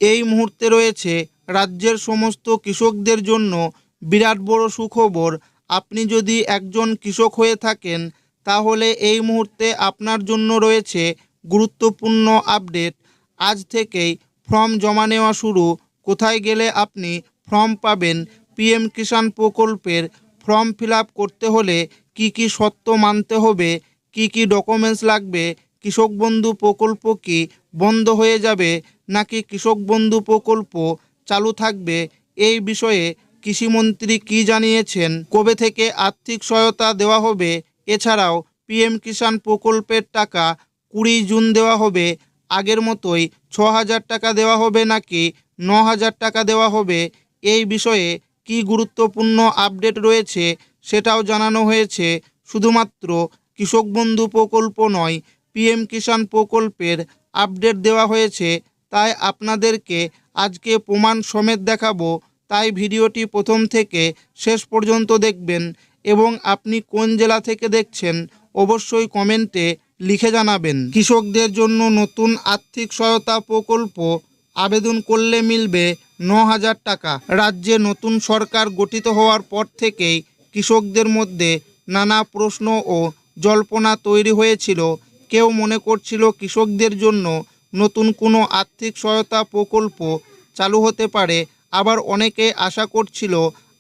এই মুহূর্তে রয়েছে রাজ্যের সমস্ত কৃষকদের জন্য বিরাট বড় সুখবর। আপনি যদি একজন কৃষক হয়ে থাকেন তাহলে এই মুহূর্তে আপনার জন্য রয়েছে গুরুত্বপূর্ণ আপডেট। আজ থেকেই ফর্ম জমা নেওয়া শুরু। কোথায় গেলে আপনি ফর্ম পাবেন? পিএম কিষাণ প্রকল্পের ফর্ম ফিল আপ করতে হলে কি কি শর্ত মানতে হবে, কি কি ডকুমেন্টস লাগবে, কৃষক বন্ধু প্রকল্প কি বন্ধ হয়ে যাবে নাকি কৃষক বন্ধু প্রকল্প চালু থাকবে, এই বিষয়ে কৃষিমন্ত্রী কি জানিয়েছেন, কবে থেকে আর্থিক সহায়তা দেওয়া হবে, এছাড়াও পিএম কিষাণ প্রকল্পের টাকা 20 জুন দেওয়া হবে, আগের মতোই 6,000 টাকা দেওয়া হবে নাকি 9,000 টাকা দেওয়া হবে, এই বিষয়ে কি গুরুত্বপূর্ণ আপডেট রয়েছে সেটাও জানানো হয়েছে। শুধুমাত্র কৃষক বন্ধু প্রকল্প নয়, পিএম কিষাণ প্রকল্পের আপডেট দেওয়া হয়েছে। তাই আপনাদেরকে আজকে প্রমাণ সমেত দেখাবো। তাই ভিডিওটি প্রথম থেকে শেষ পর্যন্ত দেখবেন এবং আপনি কোন জেলা থেকে দেখছেন অবশ্যই কমেন্টে লিখে জানাবেন। কৃষকদের জন্য নতুন আর্থিক সহায়তা প্রকল্প আবেদন করলে মিলবে 9,000 টাকা। রাজ্যে নতুন সরকার গঠিত হওয়ার পর থেকেই কৃষকদের মধ্যে নানা প্রশ্ন ও জল্পনা তৈরি হয়েছিল। কেউ মনে করছিল কৃষকদের জন্য নতুন কোনো আর্থিক সহায়তা প্রকল্প চালু হতে পারে, আবার অনেকে আশা করছিল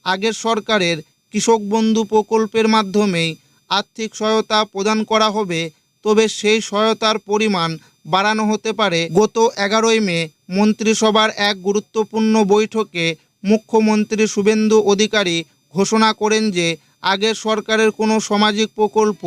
আগের সরকারের কৃষক বন্ধু প্রকল্পের মাধ্যমেই আর্থিক সহায়তা প্রদান করা হবে, তবে সেই সহায়তার পরিমাণ বাড়ানো হতে পারে। গত 11ই মে মন্ত্রিসভার এক গুরুত্বপূর্ণ বৈঠকে মুখ্যমন্ত্রী শুভেন্দু অধিকারী ঘোষণা করেন যে আগের সরকারের কোনো সামাজিক প্রকল্প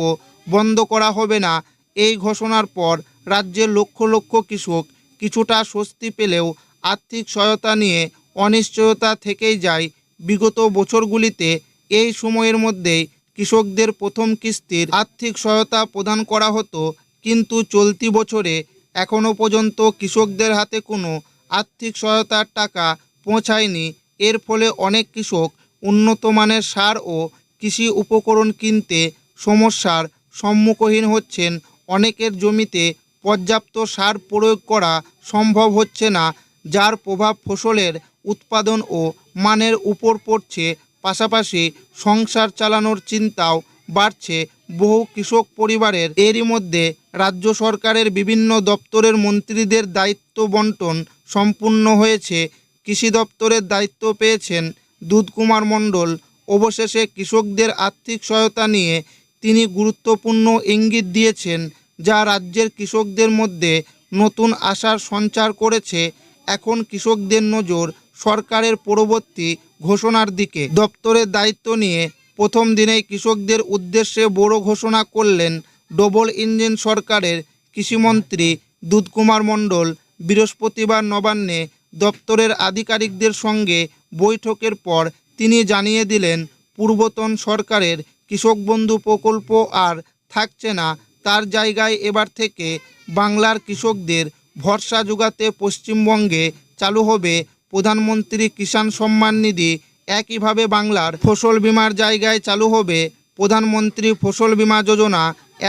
বন্ধ করা হবে না। এই ঘোষণার পর রাজ্যের লক্ষ লক্ষ কৃষক কিছুটা স্বস্তি পেলেও আর্থিক সহায়তা নিয়ে অনিশ্চয়তা থেকেই যায়। বিগত বছরগুলিতে এই সময়ের মধ্যেই কৃষকদের প্রথম কিস্তির আর্থিক সহায়তা প্রদান করা হতো, কিন্তু চলতি বছরে এখনও পর্যন্ত কৃষকদের হাতে কোনো আর্থিক সহায়তার টাকা পৌঁছায়নি। এর ফলে অনেক কৃষক উন্নত মানের সার ও কৃষি উপকরণ কিনতে সমস্যার সম্মুখীন হচ্ছেন। অনেকের জমিতে পর্যাপ্ত সার প্রয়োগ করা সম্ভব হচ্ছে না, যার প্রভাব ফসলের উৎপাদন ও মানের উপর পড়ছে। পাশাপাশি সংসার চালানোর চিন্তাও বাড়ছে বহু কৃষক পরিবারের। এরই মধ্যে রাজ্য সরকারের বিভিন্ন দপ্তরের মন্ত্রীদের দায়িত্ব বন্টন সম্পূর্ণ হয়েছে। কৃষি দপ্তরের দায়িত্ব পেয়েছেন দুধকুমার মণ্ডল। অবশেষে কৃষকদের আর্থিক সহায়তা নিয়ে তিনি গুরুত্বপূর্ণ ইঙ্গিত দিয়েছেন, যা রাজ্যের কৃষকদের মধ্যে নতুন আশার সঞ্চার করেছে। এখন কৃষকদের নজর সরকারের পরবর্তী ঘোষণার দিকে। দপ্তরের দায়িত্ব নিয়ে প্রথম দিনেই কৃষকদের উদ্দেশ্যে বড় ঘোষণা করলেন ডবল ইঞ্জিন সরকারের কৃষিমন্ত্রী দুধকুমার মণ্ডল। বৃহস্পতিবার নবান্নে দপ্তরের আধিকারিকদের সঙ্গে বৈঠকের পর তিনি জানিয়ে দিলেন, পূর্বতন সরকারের কৃষক বন্ধু প্রকল্প আর থাকছে না। তার জায়গায় এবার থেকে বাংলার কৃষকদের ভরসা যোগাতে পশ্চিমবঙ্গে চালু হবে প্রধানমন্ত্রী কিষাণ সম্মান নিধি। একইভাবে বাংলার ফসল বিমার জায়গায় চালু হবে প্রধানমন্ত্রী ফসল বিমা যোজনা।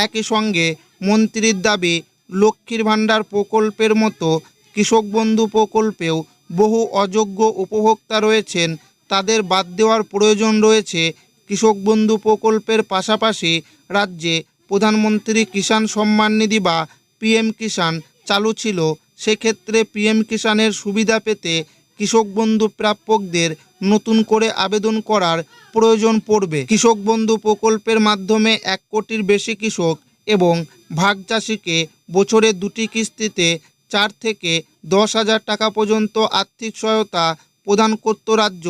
একই সঙ্গে মন্ত্রীর দাবি, লক্ষ্মীর ভাণ্ডার প্রকল্পের মতো কৃষক বন্ধু প্রকল্পেও বহু অযোগ্য উপভোক্তা রয়েছেন, তাদের বাদ দেওয়ার প্রয়োজন রয়েছে। কৃষক বন্ধু প্রকল্পের পাশাপাশি রাজ্যে প্রধানমন্ত্রী কিষাণ সম্মান নিধি বা পিএম কিষাণ চালু ছিল। সেক্ষেত্রে পিএম কিষাণের সুবিধা পেতে কৃষক বন্ধু প্রাপকদের নতুন করে আবেদন করার প্রয়োজন পড়বে। কৃষক বন্ধু প্রকল্পের মাধ্যমে 1 কোটির বেশি কৃষক এবং ভাগ চাষিকে বছরে 2টি কিস্তিতে 4 থেকে 10,000 টাকা পর্যন্ত আর্থিক সহায়তা প্রদান করত রাজ্য।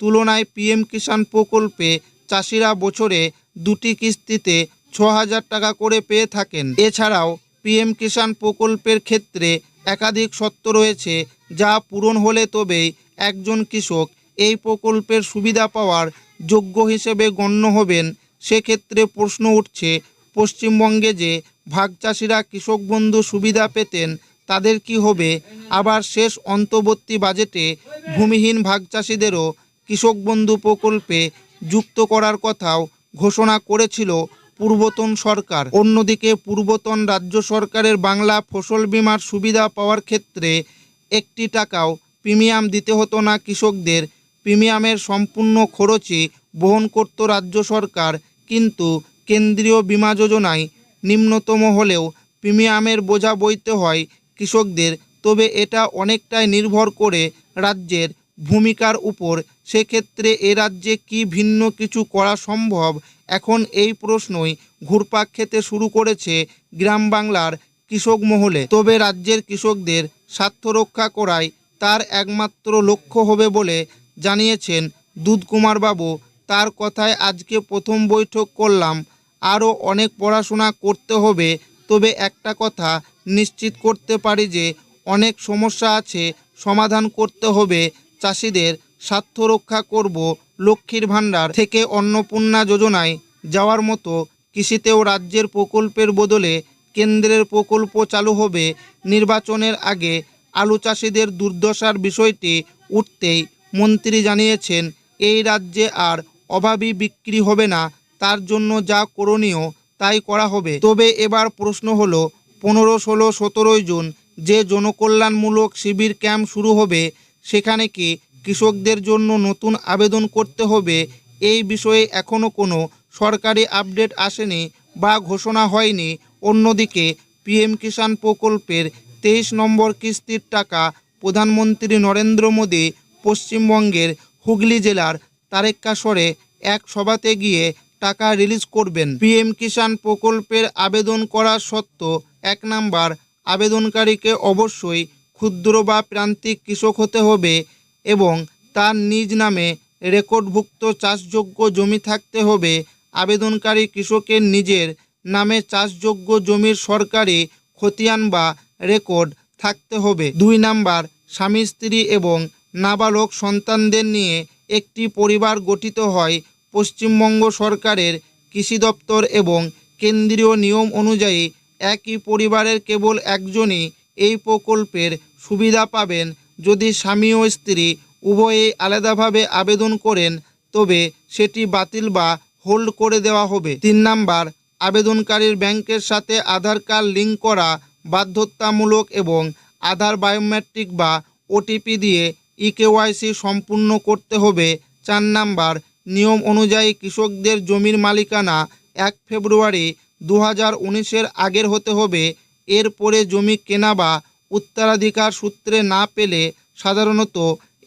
তুলনায় পিএম কিষাণ প্রকল্পে চাষিরা বছরে 2টি কিস্তিতে 6,000 টাকা করে পেয়ে থাকেন। এছাড়াও পিএম কিষাণ প্রকল্পের ক্ষেত্রে একাধিক শর্ত রয়েছে, যা পূরণ হলে তবেই একজন কৃষক এই প্রকল্পের সুবিধা পাওয়ার যোগ্য হিসেবে গণ্য হবেন। সেক্ষেত্রে প্রশ্ন উঠছে, পশ্চিমবঙ্গে যে ভাগ চাষিরা কৃষক বন্ধু সুবিধা পেতেন তাদের কি হবে? আবার শেষ অন্তর্বর্তী বাজেটে ভূমিহীন ভাগ চাষিদেরও কৃষক বন্ধু প্রকল্পে যুক্ত করার কথাও ঘোষণা করেছিল পূর্বতন সরকার। অন্যদিকে পূর্বতন রাজ্য সরকারের বাংলা ফসল বিমার সুবিধা পাওয়ার ক্ষেত্রে একটি টাকাও প্রিমিয়াম দিতে হতো না কৃষকদের। প্রিমিয়ামের সম্পূর্ণ খরচই বহন করত রাজ্য সরকার। কিন্তু কেন্দ্রীয় বীমা যোজনায় নিম্নতম হলেও প্রিমিয়ামের বোঝা বইতে হয় কৃষকদের। তবে এটা অনেকটাই নির্ভর করে রাজ্যের ভূমিকার উপর। সেক্ষেত্রে এ রাজ্যে কি ভিন্ন কিছু করা সম্ভব? এখন এই প্রশ্নই ঘুরপাক খেতে শুরু করেছে গ্রাম বাংলার কৃষক মহলে। তবে রাজ্যের কৃষকদের স্বার্থ রক্ষা করাই তার একমাত্র লক্ষ্য হবে বলে জানিয়েছেন দুধকুমার বাবু। তার কথায় আজকে প্রথম বৈঠক করলাম, আরও অনেক পড়াশোনা করতে হবে। তবে একটা কথা নিশ্চিত করতে পারি যে অনেক সমস্যা আছে, সমাধান করতে হবে। চাষিদের স্বার্থ রক্ষা করব। লক্ষ্মীর ভাণ্ডার থেকে অন্নপূর্ণা যোজনায় যাওয়ার মতো কৃষিতেও রাজ্যের প্রকল্পের বদলে কেন্দ্রের প্রকল্প চালু হবে। নির্বাচনের আগে আলু চাষিদের দুর্দশার বিষয়টি উঠতেই মন্ত্রী জানিয়েছেন এই রাজ্যে আর অভাবী বিক্রি হবে না। তার জন্য যা করণীয় তাই করা হবে। তবে এবার প্রশ্ন হলো 15, 16, 17 জুন যে জনকল্যাণমূলক শিবির ক্যাম্প শুরু হবে, সেখানে কি কৃষকদের জন্য নতুন আবেদন করতে হবে? এই বিষয়ে এখনও কোনো সরকারি আপডেট আসেনি বা ঘোষণা হয়নি। অন্যদিকে পিএম কিষাণ প্রকল্পের 23 নম্বর কিস্তির টাকা প্রধানমন্ত্রী নরেন্দ্র মোদী পশ্চিমবঙ্গের হুগলি জেলার তারকেশ্বরে এক সভাতে গিয়ে টাকা রিলিজ করবেন। পিএম কিষাণ প্রকল্পের আবেদন করার শর্ত 1 নাম্বার, আবেদনকারীকে অবশ্যই ক্ষুদ্র বা প্রান্তিক কৃষক হতে হবে এবং তার নিজ নামে রেকর্ডভুক্ত চাষযোগ্য জমি থাকতে হবে। আবেদনকারী কৃষকের নিজের নামে চাষযোগ্য জমির সরকারি খতিয়ান বা রেকর্ড থাকতে হবে। 2 নাম্বার, স্বামী স্ত্রী এবং নাবালক সন্তানদের নিয়ে একটি পরিবার গঠিত হয়। পশ্চিমবঙ্গ সরকারের কৃষি দপ্তর এবং কেন্দ্রীয় নিয়ম অনুযায়ী একই পরিবারের কেবল একজনই এই প্রকল্পের সুবিধা পাবেন। যদি স্বামী ও স্ত্রী উভয়েই আলাদাভাবে আবেদন করেন তবে সেটি বাতিল বা হোল্ড করে দেওয়া হবে। 3 নাম্বার, আবেদনকারীর ব্যাংকের সাথে আধার কার্ড লিঙ্ক করা বাধ্যতামূলক এবং আধার বায়োমেট্রিক বা ওটিপি দিয়ে ইকেওয়াইসি সম্পূর্ণ করতে হবে। 4 নাম্বার, নিয়ম অনুযায়ী কৃষকদের জমির মালিকানা 1 ফেব্রুয়ারি 2019-এর আগের হতে হবে। এরপরে জমি কেনা বা উত্তরাধিকার সূত্রে না পেলে সাধারণত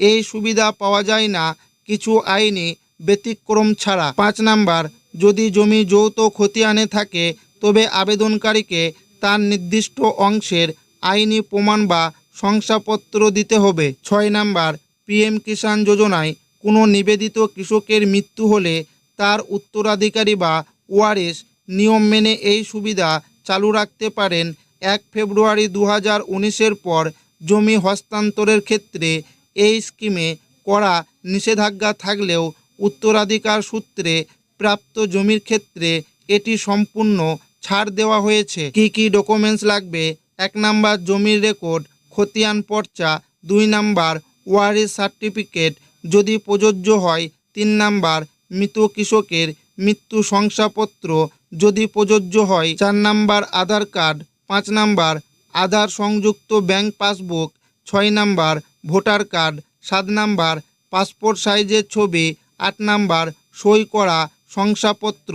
এই সুবিধা পাওয়া যায় না, কিছু আইনি ব্যতিক্রম ছাড়া। 5 নাম্বার, যদি জমি যৌথ খতিয়ানে থাকে তবে আবেদনকারীকে তার নির্দিষ্ট অংশের আইনি প্রমাণ বা শংসাপত্র দিতে হবে। 6 নাম্বার, পিএম কিষাণ যোজনায় কোনো নিবেদিত কৃষকের মৃত্যু হলে তার উত্তরাধিকারী বা ওয়ারিশ নিয়ম মেনে এই সুবিধা চালু রাখতে পারেন। 1 ফেব্রুয়ারি 2019-এর পর জমি হস্তান্তরের ক্ষেত্রে এই স্কিমে কড়া নিষেধাজ্ঞা থাকলেও উত্তরাধিকার সূত্রে প্রাপ্ত জমির ক্ষেত্রে এটি সম্পূর্ণ ছাড় দেওয়া হয়েছে। কি কি ডকুমেন্টস লাগবে? 1 নাম্বার, জমির রেকর্ড, খতিয়ান পর্চা। 2 নাম্বার, ওয়ারিশ সার্টিফিকেট যদি প্রযোজ্য হয়। 3 নাম্বার, মৃত কৃষকের মৃত্যু শংসাপত্র যদি প্রযোজ্য হয়। 4 নাম্বার, আধার কার্ড। 5 নাম্বার, আধার সংযুক্ত bank passbook. 6 number, voter card. 7 number, passport সাইজের ছবি। 8 নাম্বার, সই করা শংসাপত্র।